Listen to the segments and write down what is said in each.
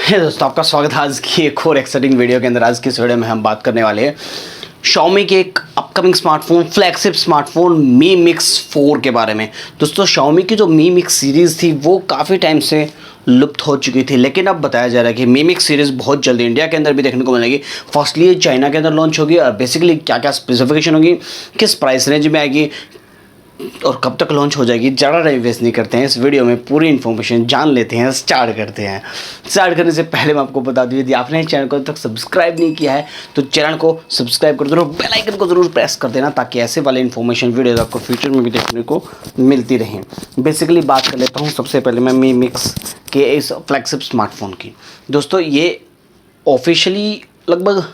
है दोस्तों, आपका स्वागत है आज की एक और एक्साइटिंग वीडियो के अंदर। आज की इस वीडियो में हम बात करने वाले हैं Xiaomi के एक upcoming smartphone, flagship smartphone Mi Mix 4 के बारे में। दोस्तों, Xiaomi की जो Mi Mix सीरीज़ थी वो काफ़ी टाइम से लुप्त हो चुकी थी, लेकिन अब बताया जा रहा है कि Mi Mix सीरीज़ बहुत जल्दी इंडिया के अंदर भी देखने को मिलेगी। फर्स्टली ये चाइना के अंदर लॉन्च होगी और बेसिकली क्या क्या स्पेसिफिकेशन होगी, किस प्राइस रेंज में आएगी और कब तक लॉन्च हो जाएगी, ज़्यादा टाइम वेस्ट नहीं करते हैं, इस वीडियो में पूरी इन्फॉर्मेशन जान लेते हैं। स्टार्ट करते हैं। स्टार्ट करने से पहले मैं आपको बता दूँ, यदि आपने चैनल को अब तक सब्सक्राइब नहीं किया है तो चैनल को सब्सक्राइब कर दो और बेल आइकन को ज़रूर प्रेस कर देना, ताकि ऐसे वाले इन्फॉर्मेशन वीडियोज़ आपको फ्यूचर में भी देखने को मिलती रहें। बेसिकली बात कर लेता हूँ सबसे पहले मैं Mi Mix के इस फ्लैगशिप स्मार्टफोन की। दोस्तों, ये ऑफिशियली लगभग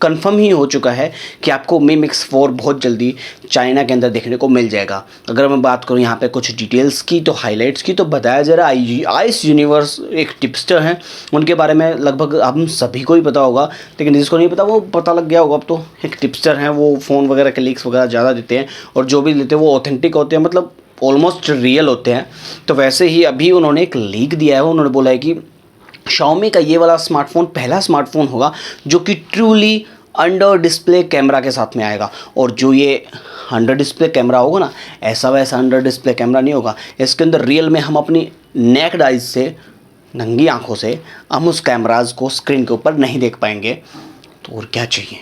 कंफर्म ही हो चुका है कि आपको Mi Mix 4 बहुत जल्दी चाइना के अंदर देखने को मिल जाएगा। अगर मैं बात करूं यहाँ पे कुछ डिटेल्स की, तो हाइलाइट्स की, तो बताया जा रहा है आइस यूनिवर्स एक टिप्सटर हैं, उनके बारे में लगभग हम सभी को ही पता होगा, लेकिन जिसको नहीं पता वो पता लग गया होगा अब तो। एक टिप्सटर हैं, वो फ़ोन वगैरह के लीक्स वगैरह ज़्यादा देते हैं और जो भी देते हैं वो ऑथेंटिक होते हैं, मतलब ऑलमोस्ट रियल होते हैं। तो वैसे ही अभी उन्होंने एक लीक दिया है। उन्होंने बोला है कि Xiaomi का ये वाला स्मार्टफोन पहला स्मार्टफोन होगा जो कि ट्रूली अंडर डिस्प्ले कैमरा के साथ में आएगा। और जो ये अंडर डिस्प्ले कैमरा होगा ना, ऐसा वैसा अंडर डिस्प्ले कैमरा नहीं होगा। इसके अंदर रियल में हम अपनी नेक्ड आइज से, नंगी आंखों से हम उस कैमराज को स्क्रीन के ऊपर नहीं देख पाएंगे। तो और क्या चाहिए,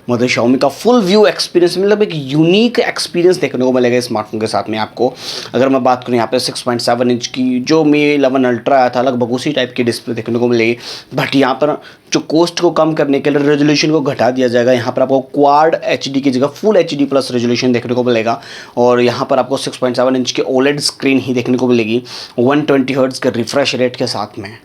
मतलब Xiaomi का फुल व्यू एक्सपीरियंस, मतलब एक यूनिक एक्सपीरियंस देखने को मिलेगा स्मार्टफोन के साथ में आपको। अगर मैं बात करूँ यहाँ पे 6.7 इंच की जो Mi 11 अल्ट्रा आया था, लगभग उसी टाइप की डिस्प्ले देखने को मिलेगी। बट यहाँ पर जो कॉस्ट को कम करने के लिए रेजोल्यूशन को घटा दिया जाएगा। यहाँ पर आपको क्वाड HD की जगह फुल HD प्लस रेजोल्यूशन देखने को मिलेगा। और यहाँ पर आपको 6.7 इंच की OLED स्क्रीन ही देखने को मिलेगी 120 हर्ट्ज़ के रिफ्रेश रेट के साथ में,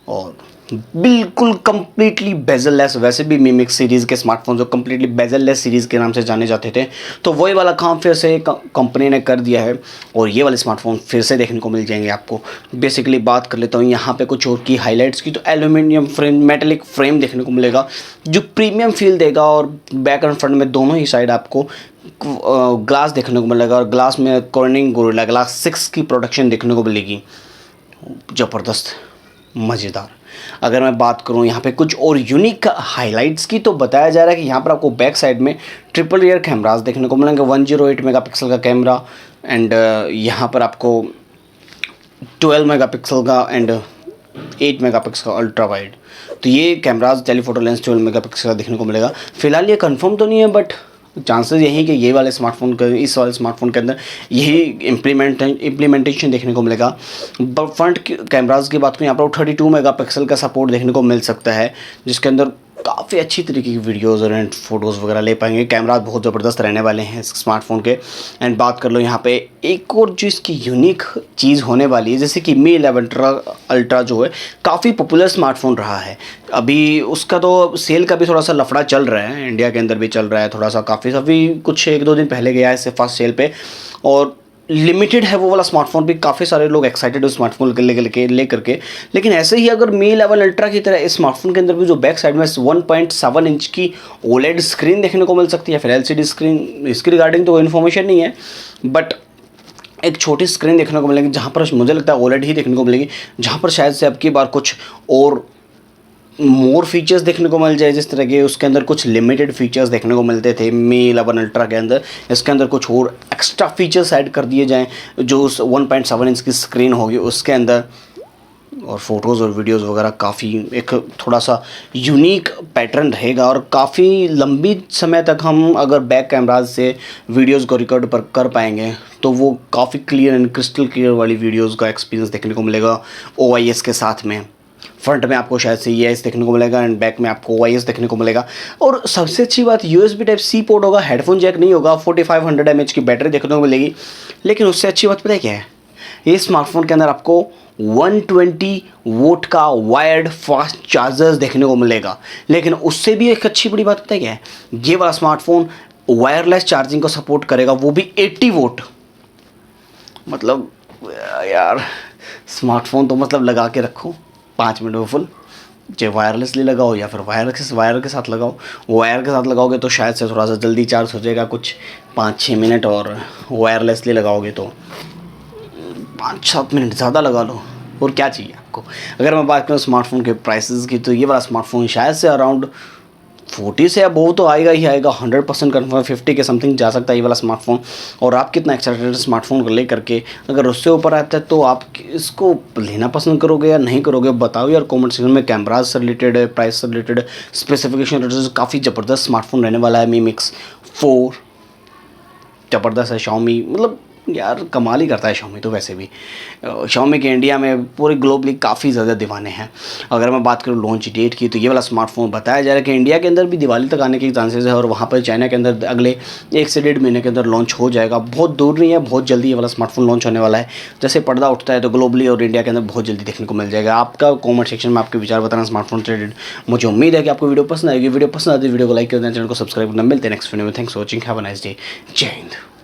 और बिल्कुल कंप्लीटली बेजललेस। वैसे भी Mi Mix सीरीज़ के स्मार्टफोन जो कंप्लीटली बेजललेस सीरीज़ के नाम से जाने जाते थे, तो वही वाला काम फिर से कंपनी ने कर दिया है और ये वाले स्मार्टफोन फिर से देखने को मिल जाएंगे आपको। बेसिकली बात कर लेता हूँ यहाँ पे कुछ और की हाइलाइट्स की, तो एल्यूमिनियम फ्रेम, मेटेलिक फ्रेम देखने को मिलेगा जो प्रीमियम फील देगा, और बैक एंड फ्रंट में दोनों ही साइड आपको ग्लास देखने को मिलेगा, और ग्लास में कॉर्निंग गोरिल्ला ग्लास 6 की प्रोडक्शन देखने को मिलेगी। ज़बरदस्त, मज़ेदार। अगर मैं बात करूं यहाँ पे कुछ और यूनिक हाइलाइट्स की, तो बताया जा रहा है कि यहाँ पर आपको बैक साइड में ट्रिपल रियर कैमरास देखने को मिलेंगे। 108 मेगापिक्सल का कैमरा, एंड यहाँ पर आपको 12 मेगापिक्सल का एंड 8 मेगापिक्सल का अल्ट्रा वाइड। तो ये कैमरास टेलीफोटो लेंस 12 मेगापिक्सल का देखने को मिलेगा। फिलहाल ये कंफर्म तो नहीं है, बट चांसेस यही कि ये वाले स्मार्टफोन के, इस वाले स्मार्टफोन के अंदर यही इम्प्लीमेंटेशन देखने को मिलेगा। फ्रंट कैमराज की बात करें, यहाँ पर 32 मेगापिक्सल का सपोर्ट देखने को मिल सकता है, जिसके अंदर काफ़ी अच्छी तरीके की वीडियोज़ और फोटोज़ वगैरह ले पाएंगे। कैमरा बहुत ज़बरदस्त रहने वाले हैं इस स्मार्टफोन के। एंड बात कर लो यहाँ पे एक और जो इसकी यूनिक चीज़ होने वाली है, जैसे कि Mi 11 अल्ट्रा जो है काफ़ी पॉपुलर स्मार्टफोन रहा है। अभी उसका तो सेल का भी थोड़ा सा लफड़ा चल रहा है, इंडिया के अंदर भी चल रहा है थोड़ा सा, काफ़ी अभी कुछ 1-2 दिन पहले गया है इससे फर्स्ट सेल पे, और लिमिटेड है वो वाला स्मार्टफोन भी। काफ़ी सारे लोग एक्साइटेड है स्मार्टफोन ले करके। लेकिन ऐसे ही अगर Mi 11 अल्ट्रा की तरह इस स्मार्टफोन के अंदर भी जो बैक साइड में 1.7 इंच की OLED स्क्रीन देखने को मिल सकती है, फिर LCD स्क्रीन, इसकी रिगार्डिंग तो कोई इन्फॉर्मेशन नहीं है, बट एक छोटी स्क्रीन देखने को मिलेगी जहाँ पर मुझे लगता है OLED ही देखने को मिलेगी, जहाँ पर शायद से अब की बार कुछ और मोर फीचर्स देखने को मिल जाए। जिस तरह के उसके अंदर कुछ लिमिटेड फीचर्स देखने को मिलते थे Mi 11 अल्ट्रा के अंदर, इसके अंदर कुछ और एक्स्ट्रा फीचर्स ऐड कर दिए जाएं जो उस 1.7 इंच की स्क्रीन होगी उसके अंदर, और फोटोज़ और वीडियोज़ वगैरह काफ़ी एक थोड़ा सा यूनिक पैटर्न रहेगा। और काफ़ी लंबी समय तक हम अगर बैक कैमराज से वीडियोज़ को रिकॉर्ड पर कर पाएंगे तो वो काफ़ी क्लियर एंड क्रिस्टल क्लियर वाली वीडियोज़ का एक्सपीरियंस देखने को मिलेगा OIS के साथ में। फ्रंट में आपको शायद से EIS देखने को मिलेगा एंड बैक में आपको OIS देखने को मिलेगा। और सबसे अच्छी बात, USB Type-C पोर्ट होगा, हेडफोन जैक नहीं होगा। 4500 mAh की बैटरी देखने को मिलेगी। लेकिन उससे अच्छी बात पता है क्या है, ये स्मार्टफोन के अंदर आपको 120 वोल्ट का वायर्ड फास्ट चार्जर्स देखने को मिलेगा। लेकिन उससे भी एक अच्छी बड़ी बात पता है क्या है, ये वाला स्मार्टफोन वायरलेस चार्जिंग को सपोर्ट करेगा, वो भी 80 वोल्ट। मतलब यार, स्मार्टफोन तो मतलब लगा के रखो 5 मिनट में फुल, चाहे वायरलेसली लगाओ या फिर वायर के साथ लगाओ। वायर के साथ लगाओगे तो शायद से थोड़ा सा जल्दी चार्ज हो जाएगा, कुछ 5-6 मिनट, और वायरलेसली लगाओगे तो 5-7 मिनट ज़्यादा लगा लो, और क्या चाहिए आपको। अगर मैं बात करूँ स्मार्टफोन के प्राइसेस की, तो ये वाला स्मार्टफोन शायद से अराउंड 40 से अब वो तो आएगा ही आएगा, 100% कन्फर्म 50 के समथिंग जा सकता है ये वाला स्मार्टफोन। और आप कितना एक्साइटेड स्मार्टफोन को लेकर के, अगर उससे ऊपर आता है तो आप इसको लेना पसंद करोगे या नहीं करोगे, बताओ यार कमेंट सेक्शन में। कैमराज से रिलेटेड, प्राइस से रिलेटेड, स्पेसिफिकेशन रिलेटेड काफ़ी ज़बरदस्त स्मार्टफोन रहने वाला है Mi Mix 4। ज़बरदस्त है Xiaomi, मतलब यार कमाल ही करता है Xiaomi तो। वैसे भी Xiaomi के इंडिया में पूरे ग्लोबली काफ़ी ज़्यादा दीवाने हैं। अगर मैं बात करूँ लॉन्च डेट की, तो ये वाला स्मार्टफोन बताया जा रहा है कि इंडिया के अंदर भी दिवाली तक आने के चांसेस है, और वहाँ पर चाइना के अंदर अगले 1 से 1.5 महीने के अंदर लॉन्च हो जाएगा। बहुत दूर नहीं है, बहुत जल्दी ये वाला स्मार्टफोन लॉन्च होने वाला है। जैसे पर्दा उठता है तो ग्लोबली और इंडिया के अंदर बहुत जल्दी देखने को मिल जाएगा। आपका कॉमेंट सेक्शन में आपके विचार बताना स्मार्टफोन से रिलेटेड। मुझे उम्मीद है कि आपको वीडियो पसंद आएगी। वीडियो पसंद आती है वीडियो को लाइक कर देना, चैनल को सब्सक्राइब करना। मिलते हैं नेक्स्ट वीडियो में। Thanks for watching, have a nice day. जय हिंद।